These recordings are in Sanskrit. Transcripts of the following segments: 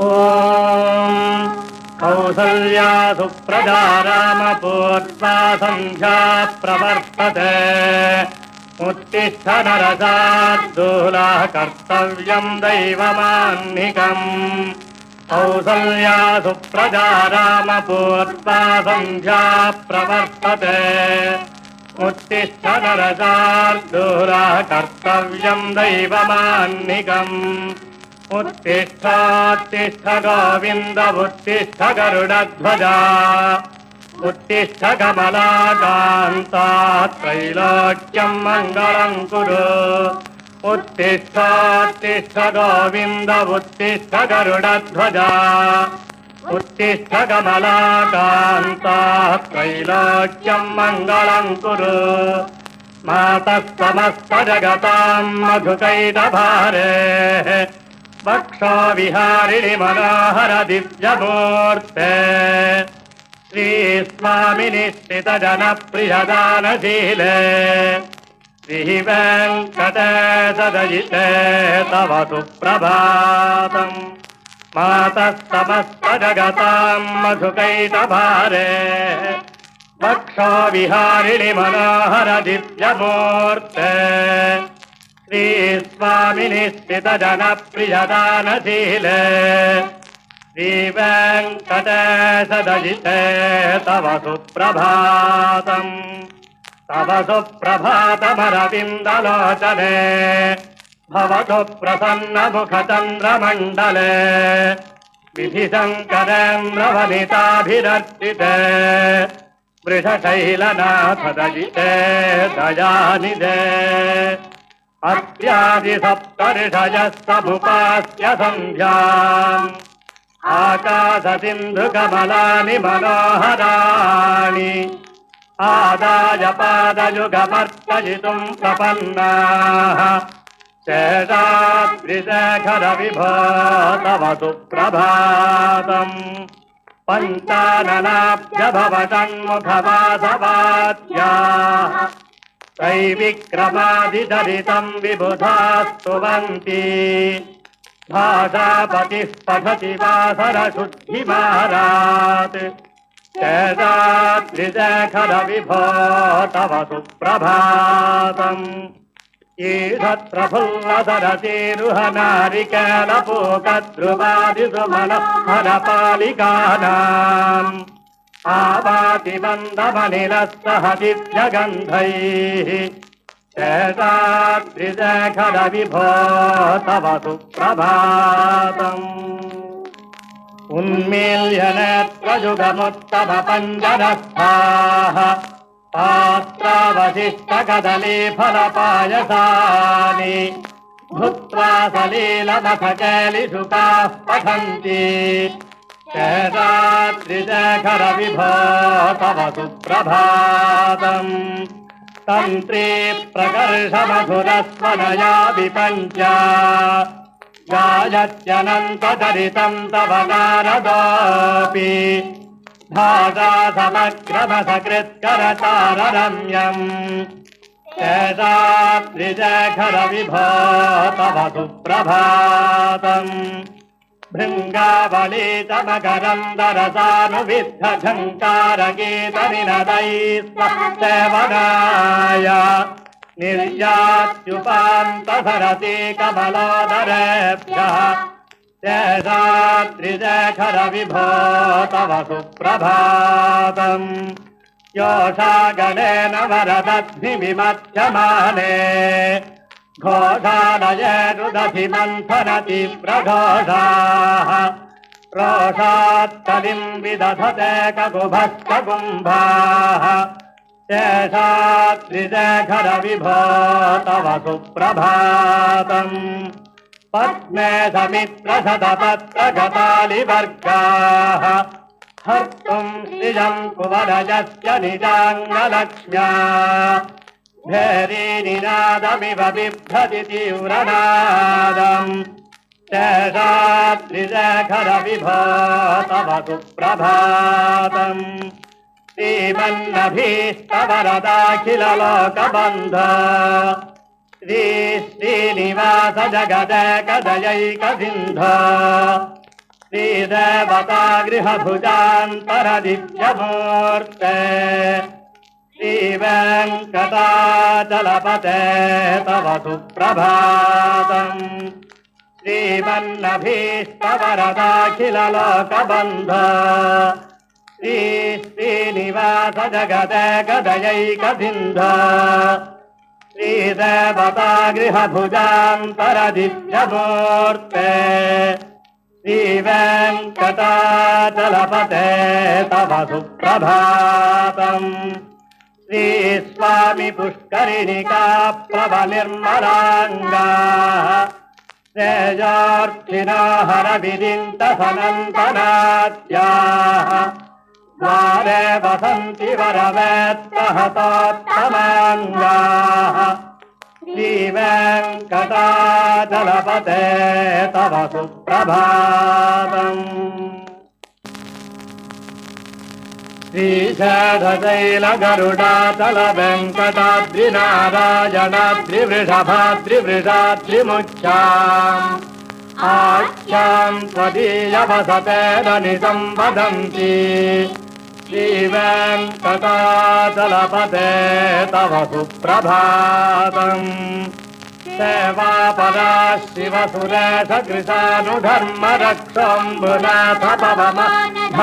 ॐ कौसल्या सुप्रजा रामपूर्वा सन्ध्या प्रवर्तते उत्तिष्ठ नरशार्दूला कर्तव्यं दैवमान्निकम् कौसल्या सुप्रजा रामपूर्वा सन्ध्या प्रवर्तते उत्तिष्ठ नरशार्दूला कर्तव्यं दैवमान्निकम् उत्तिष्ठ गोविन्द उत्तिष्ठ गरुडध्वजा उत्तिष्ठ कमलाकान्ता त्रैलोक्यं मङ्गलं कुरु उत्तिष्ठ गोविन्द उत्तिष्ठ गरुडध्वजा उत्तिष्ठ कमलाकान्ता त्रैलोक्यं मङ्गलं कुरु मातः समस्त जगतां मधुकैटभारे वक्षो विहारिणि मनोहर दिव्यमूर्ते श्रीस्वामिनि स्थितजनप्रियदानशीले श्रीवेङ्कटेशदयिते तव सुप्रभातम् मातः समस्त जगतां मधुकैटभारे वक्षो विहारिणि मनोहर दिव्यमूर्ते श्रीस्वामिनि स्थितजनप्रियदानशीले श्रीवेङ्कटेशदयिते तव सुप्रभातम् तव सुप्रभातमरविन्दलोचने भवतु प्रसन्नमुखचन्द्रमण्डले विधिशङ्करेन्द्रवनिताभिरर्चिते वृषशैलनाथदयिते दयानिधे अत्यादिसप्तऋषयः समुपास्य सन्ध्याम् आकाशसिन्धुकमलानि मनोहराणि आदाय पादयुगमर्चयितुं प्रपन्नाः शेषाद्रिशेखर विभो तव सुप्रभातम् पञ्चाननाभ्यभवषण्मुखवासवाद्याः त्रैविक्रमादिचरितं विबुधा स्तुवन्ति भाषापतिः पठति वासरशुद्धिमारात् शेषाद्रिशेखर विभो तव सुप्रभातम् ईषत्प्रफुल्लसरतिरुहनारिकेलपूकद्रुमादिसुमनोहरपालिकानाम् आवातिबन्धमनिलः सह दिव्यगन्धैः शेषाद्रिशेखर विभो तव सुप्रभातम् उन्मील्य नेत्रयुगमुत्तमपञ्जनस्थाः पात्रावशिष्टकदलीफलपायसानि भुक्त्वा सलीलमखकेलिषुकाः पठन्ति शेषाद्रिशेखर विभो तव सुप्रभातम् तन्त्री प्रकर्षमधुरस्वनया विपञ्चा गायत्यनन्तचरितं तव नारदोऽपि भाषा समग्रमसकृत्करताररम्यम् शेषाद्रिशेखर विभो तव सुप्रभातम् भृङ्गावलितमकरन्दरसानुविद्धझङ्कारगीतनिनदैः निर्यात्युपान्तसरति कमलोदरेभ्यः शेषाद्रिशेखर विभो तव सुप्रभातम् योषागणेन वरदद्भिविमध्यमाने घोषालये रुदधिमन्थनति प्रघोषाः रोषात्कलिं विदधते ककुभस्ककुम्भाः शेषाद्रिशेखर विभो तव सुप्रभातम् पद्मे समित्रशतपत्रगतालिवर्गाः हर्तुं श्रियं कुवरजस्य निजाङ्गलक्ष्म्या भेरीनिनादमिव बिभ्रति तीव्रनादम् शेषाद्रिशेखर विभो तव सुप्रभातम् श्रीमन्नभीष्टवरदाखिललोकबन्ध श्री श्रीनिवास जगदेकदयैकसिन्ध श्रीदेवता गृहभुजान्तरदिव्यमूर्ते श्रीवेङ्कटाचलपते तव सुप्रभातम् श्रीमन्नभीष्टवरदाखिललोकबन्ध श्रीनिवास जगदेकदयैकसिन्ध श्रीदेवता गृहभुजान्तरदिव्यमूर्ते श्रीवेङ्कटाचलपते तव सुप्रभातम् श्रीस्वामी पुष्करिणिका प्लवनिर्मलाङ्गाः श्रेयोर्थिनो हरविरिन्तसनन्तनाद्याः द्वारे वसन्ति वरवेत्तहतोत्तमाङ्गाः श्रीवेङ्कटाचलपते तव सुप्रभातम् श्रीशेषशैलगरुडाचलवेङ्कटाद्रिनारायणाद्रिवृषभाद्रिवृषाद्रिमुख्याम् आख्याम् त्वदीयवसतेन निसम्वदन्ति श्रीवेङ्कटाचलपते तव सुप्रभातम् सेवापरा शिवसुरेशकृशानुधर्मरक्षोऽम्बुनाथ पवमधनाधिनाथाः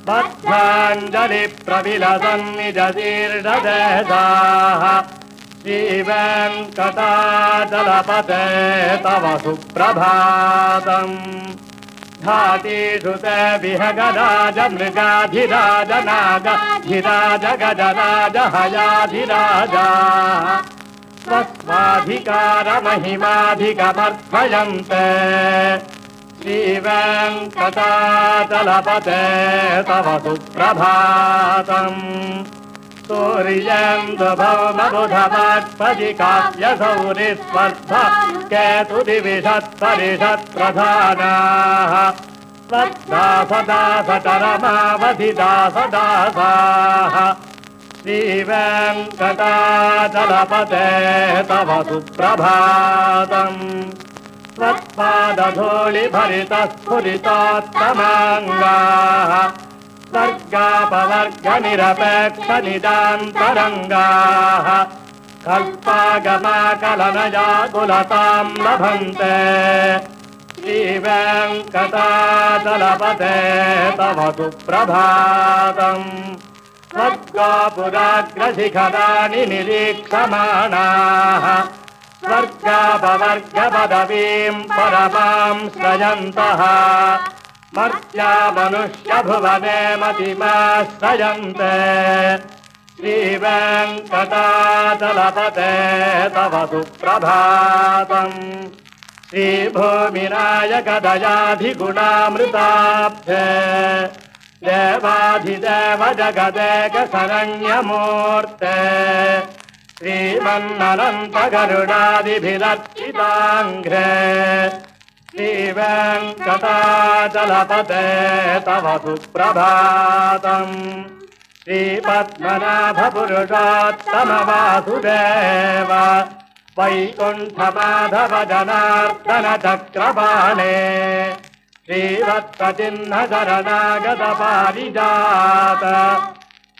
बद्धाञ्जलिप्रविलसन्निजशीर्षदेशाः श्रीवेङ्कटाचलपते तव सुप्रभातम् घाटीषु ते विहगराज मृगाधिराज नागाधिराज गजराज हयाधिराजाः स्वस्वाधिकारमहिमाधिकमर्पयन्ते श्रीवेङ्कटाचलपते तव सुप्रभातम् सूर्येन्दुभौमबुधवाक्पदिकाव्यसौरिस्पर्धा केतुदिविषत्परिषत्प्रधानाः स्वदासदासचरमावधिदासदासाः श्रीवेङ्कटाचलपते तव सुप्रभातम् त्वत्पादधूलिभरितस्फुरितोत्तमाङ्गाः स्वर्गापवर्गनिरपेक्षनिदान्तरङ्गाः कल्पागमाकलनयाकुलताम् लभन्ते श्रीवेङ्कटाचलपते तव सुप्रभातम् स्वर्गोपुराग्रशिखराणि निरीक्षमाणाः स्वर्गापवर्गपदवीम् परमाम् श्रयन्तः मर्त्या मनुष्यभुवने मतिमाश्रयन्ते श्रीवेङ्कटाचलपते तव सुप्रभातम् श्रीभूमिनायकदयाधिगुणामृताब्धे देवाधिदेव जगदेकशरण्यमूर्ते श्रीमन्ननन्तगरुडादिभिरर्चिताङ्घ्रे श्रीवेङ्कटाचलपते तव सुप्रभातम् श्रीपद्मनाभपुरुषोत्तमवासुदेव वैकुण्ठमाधव जनार्दन चक्रपाणे श्रीवत्सचिह्नशरणागतपारिजात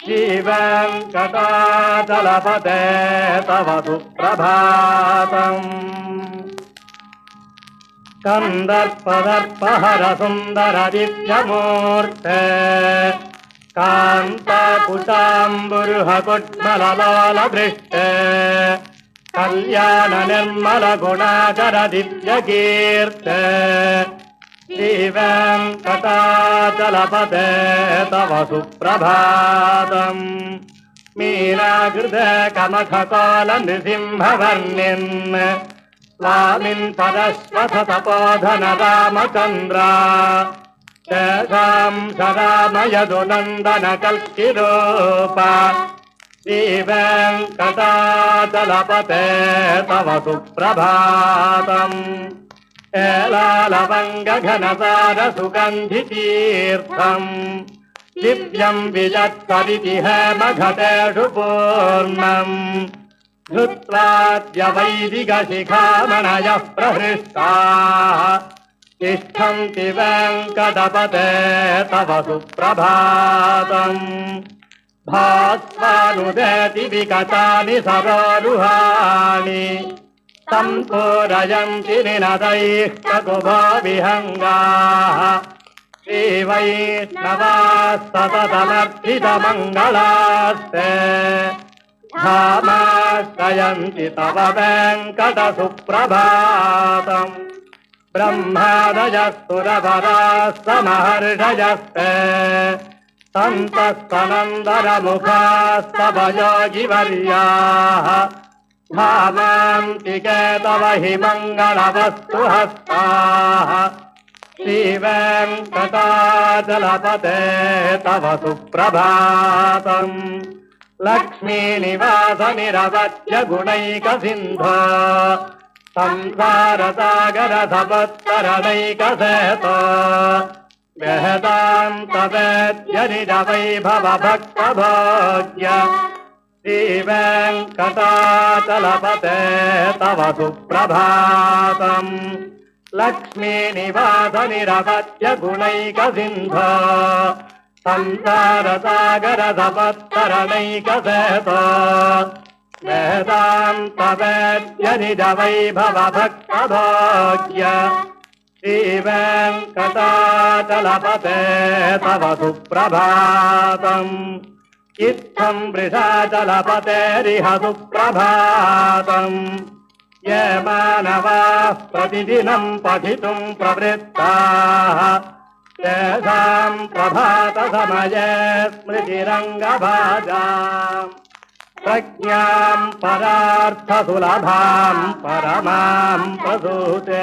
श्रीवेङ्कटाचलपते तव सुप्रभातम् कन्दर्पदर्पहरसुन्दरदिव्यमूर्ते कान्ताकुशाम्बुरुहकुड्मललोलदृष्टे कल्याणनिर्मलगुणाकरदिव्यकीर्ते श्रीवेङ्कटाचलपते तव सुप्रभातम् मीनाकृते कमठकोलनृसिंहवर्णिन् स्वामिन् परश्वतपोधन रामचन्द्रा तेषाम् सरामयदुनन्दन कल्किरूप श्रीवेङ्कटाचलपते तव सुप्रभातम् एलालवङ्गघनसारसुगन्धितीर्थम् दिव्यम् विजत्सरिति हेमघटेषु पूर्णम् धृत्वाद्य वैदिकशिखामणयः प्रहृष्टाः तिष्ठन्ति वेङ्कटपते तव सुप्रभातम् भास्वानुदेति विकटानि सरोरुहाणि सम्पूरयन्ति निनदैः ककुभविहङ्गाः श्रीवैष्णवाः सततमर्चितमङ्गलास्ते धामाश्रयन्ति तव वेङ्कटसुप्रभातम् ब्रह्मादयः सुरवराः समहर्षयस्ते सन्तस्तनन्दरमुखास्तव योगिवर्याः धामान्तिके तव हि मङ्गलवस्तु हस्ताः श्रीवेङ्कटाचलपते तव सुप्रभातम् लक्ष्मीनिवासनिरवच्य गुणैकसिन्धो संसारसागरसपत्तरणैकसेतो वेदान्तवेद्यनिजवैभवभक्तभोग्य श्रीवेङ्कटाचलपते तव सुप्रभातम् लक्ष्मीनिवासनिरवच्य गुणैकसिन्धो संसारसागरसपत्तरणैकसेतो वेदान्तवेद्यनिजवैभवभक्तभोग्य श्रीवेङ्कटाचलपते तव सुप्रभातम् इत्थं वृषाचलपतेरिह सुप्रभातम् ये मानवाः प्रतिदिनं पठितुं प्रवृत्ताः तेषां प्रभातसमये स्मृतिरङ्गभाजाम् प्रज्ञां परार्थसुलभां परमां प्रसूते